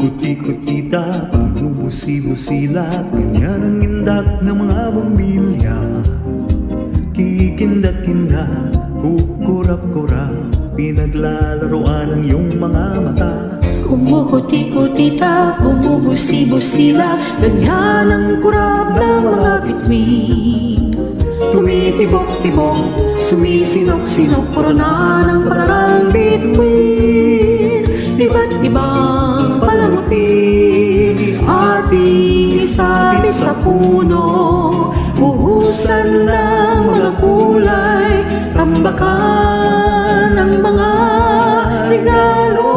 Kumukuti-kutita, bumubusi-busila, ganyan ang indak ng mga bumbilya. Kikindat-kindat, kukurap-kurap, pinaglalaroan ang iyong mga mata. Kumukuti-kutita, bumubusi-busila, ganyan ang kurap ng mga bituin. Tumitibok-tibok, sumisinok-sinok, puro na ng palarang bituin. Iba't ibang palamuti, ating isabit sa puno, buhusan ng mga kulay, tambakan ng mga regalo.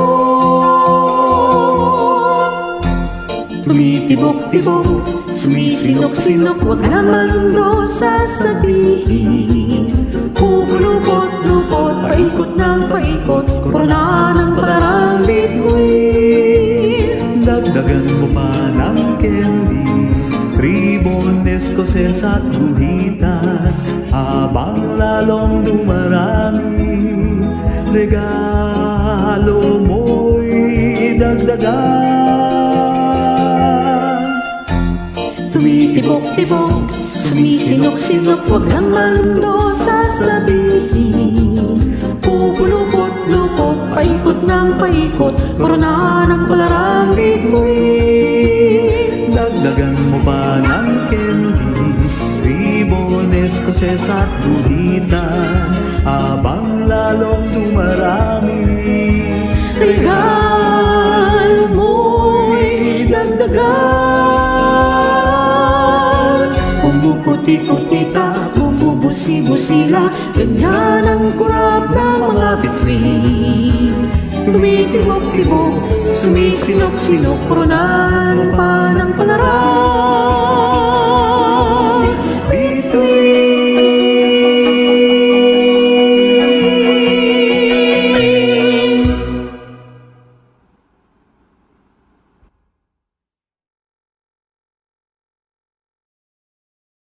Tumitibok-tibok, sumisinok-sinok, wag naman daw sasabihin. Pupulupot-lupot, paikot ng paikot, korona ng palarang bituin. Dagdagan mo pa ng candy, ribbon, escoses at guhitan, habang lalong dumarami, regalo mo'y dagdagan. Tumitibok-tibok, sumisinok-sinok, wag naman daw sasabihin. Pupulupot-lupot, paikot ng paikot, korona ng palarang bituin. Dagdagan mo pa ng candy, ribbon, escoses at guhitan, habang lalong dumarami, Regalo mo'y dagdagan. Kumukuti-kutita, bumubusi-busila, ganyan ang kurap ng mga bituin. Tumitibok-tibok, sumisinok-sinok, koronan pa ng palarang